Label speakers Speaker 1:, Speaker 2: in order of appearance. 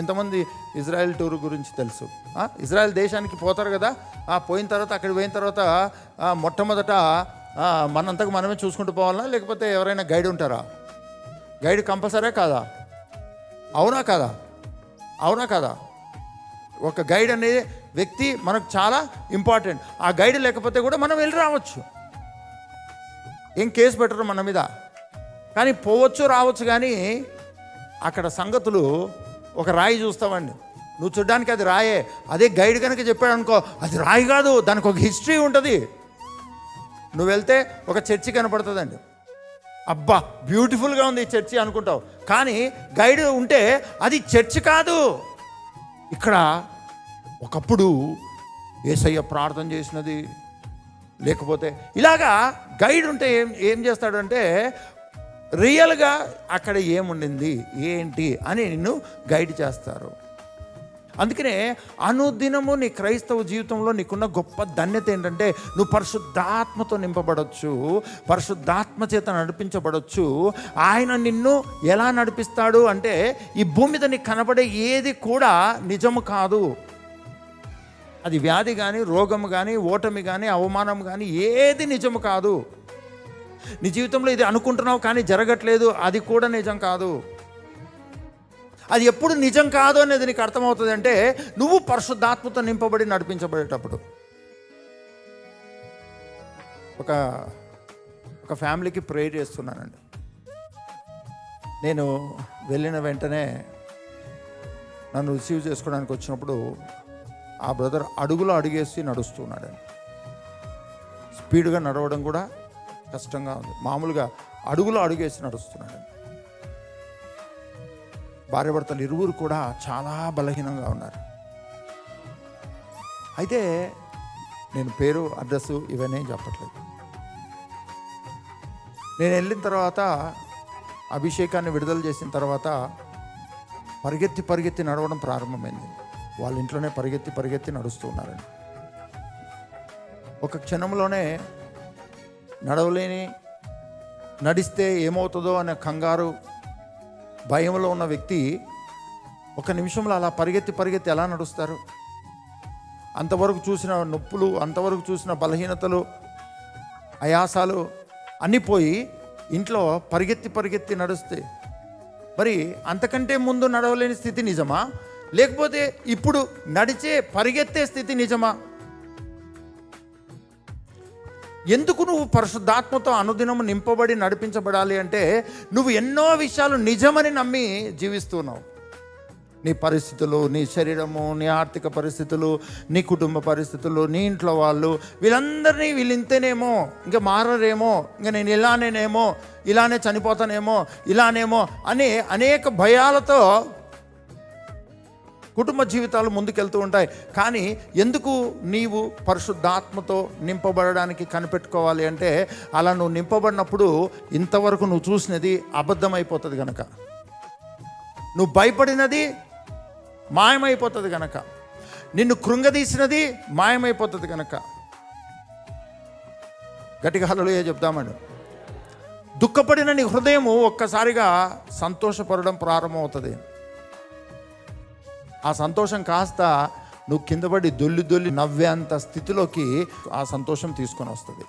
Speaker 1: ఎంతమంది Israel tour గురించి తెలుసు? ఇజ్రాయెల్ దేశానికి పోతారు కదా. పోయిన తర్వాత అక్కడికి పోయిన తర్వాత మొట్టమొదట మనంతకు మనమే చూసుకుంటూ పోవాలన్నా, లేకపోతే ఎవరైనా గైడ్ ఉంటారా? గైడ్ కంపల్సరీ కాదా? అవునా కాదా? అవునా కాదా? ఒక గైడ్ అనే వ్యక్తి మనకు చాలా ఇంపార్టెంట్. ఆ గైడ్ లేకపోతే కూడా మనం వెళ్ళి రావచ్చు, ఏం కేసు పెట్టరు మన మీద. కానీ పోవచ్చు రావచ్చు, కానీ అక్కడ సంగతులు ఒక రాయి చూస్తామండి, నువ్వు చూడ్డానికి అది రాయే. అదే గైడ్ కనుక చెప్పాడు అనుకో, అది రాయి కాదు, దానికి ఒక హిస్టరీ ఉంటుంది. నువ్వు వెళ్తే ఒక చర్చి కనపడుతుందండి, అబ్బా బ్యూటిఫుల్గా ఉంది ఈ చర్చి అనుకుంటావు, కానీ గైడ్ ఉంటే అది చర్చి కాదు. ఇక్కడ ఒకప్పుడు యేసయ్య ప్రార్థన చేసినది, లేకపోతే ఇలాగా గైడ్ ఉంటే ఏం చేస్తాడంటే రియల్గా అక్కడ ఏముండింది ఏంటి అని నిన్ను గైడ్ చేస్తారు. అందుకనే అనుదినము నీ క్రైస్తవ జీవితంలో నీకున్న గొప్ప ధన్యత ఏంటంటే నువ్వు పరిశుద్ధాత్మతో నింపబడవచ్చు, పరిశుద్ధాత్మ చేత నడిపించబడవచ్చు. ఆయన నిన్ను ఎలా నడిపిస్తాడు అంటే, ఈ భూమి మీద నీకు కనబడే ఏది కూడా నిజము కాదు. అది వ్యాధి కానీ, రోగము కానీ, ఓటమి కానీ, అవమానం కానీ ఏది నిజము కాదు. నీ జీవితంలో ఇది అనుకుంటున్నావు కానీ జరగట్లేదు, అది కూడా నిజం కాదు. అది ఎప్పుడు నిజం కాదు అనేది నీకు అర్థమవుతుంది అంటే నువ్వు పరిశుద్ధాత్మతో నింపబడి నడిపించబడేటప్పుడు. ఒక ఫ్యామిలీకి ప్రేయర్ చేస్తున్నానండి. నేను వెళ్ళిన వెంటనే నన్ను రిసీవ్ చేసుకోవడానికి వచ్చినప్పుడు ఆ బ్రదర్ అడుగులో అడుగేసి నడుస్తున్నాడండి. స్పీడ్గా నడవడం కూడా కష్టంగా ఉంది, మామూలుగా అడుగులో అడుగేసి నడుస్తున్నాడు. భార్యాభర్తలు ఇరువురు కూడా చాలా బలహీనంగా ఉన్నారు. అయితే నేను పేరు అడ్రస్ ఇవన్నీ చెప్పట్లేదు. నేను వెళ్ళిన తర్వాత అభిషేకాన్ని విడుదల చేసిన తర్వాత పరిగెత్తి నడవడం ప్రారంభమైంది. వాళ్ళ ఇంట్లోనే పరిగెత్తి నడుస్తూ ఉన్నారండి. ఒక క్షణంలోనే నడిస్తే ఏమవుతుందో అనే కంగారు, భయంలో ఉన్న వ్యక్తి ఒక నిమిషంలో అలా పరిగెత్తి ఎలా నడుస్తారు? అంతవరకు చూసిన నొప్పులు, అంతవరకు చూసిన బలహీనతలు, ఆయాసాలు అన్నీ పోయి ఇంట్లో పరిగెత్తి నడుస్తే మరి అంతకంటే ముందు నడవలేని స్థితి నిజమా, లేకపోతే ఇప్పుడు పరిగెత్తే స్థితి నిజమా? ఎందుకు నువ్వు పరిశుద్ధాత్మతో అనుదినము నింపబడి నడిపించబడాలి అంటే నువ్వు ఎన్నో విషయాలు నిజమని నమ్మి జీవిస్తున్నావు. నీ పరిస్థితులు, నీ శరీరము, నీ ఆర్థిక పరిస్థితులు, నీ కుటుంబ పరిస్థితులు, నీ ఇంట్లో వాళ్ళు, వీళ్ళు ఇంతేనేమో, ఇంకా మారరేమో, ఇంకా నేను ఇలానే చనిపోతానేమో, ఇలానేమో అని అనేక భయాలతో కుటుంబ జీవితాలు ముందుకెళ్తూ ఉంటాయి. కానీ ఎందుకు నీవు పరిశుద్ధాత్మతో నింపబడడానికి కనిపెట్టుకోవాలి అంటే, అలా నువ్వు నింపబడినప్పుడు ఇంతవరకు నువ్వు చూసినది అబద్ధమైపోతుంది కనుక, నువ్వు భయపడినది మాయమైపోతుంది కనుక, నిన్ను కృంగదీసినది మాయమైపోతుంది కనుక. గట్టిగా హల్లెలూయా చెప్దామండి. దుఃఖపడిన నీ హృదయము ఒక్కసారిగా సంతోషపడడం ప్రారంభమవుతుంది. ఆ సంతోషం కాస్త నువ్వు కిందపడి దొల్లి నవ్వేంత స్థితిలోకి ఆ సంతోషం తీసుకొని వస్తుంది.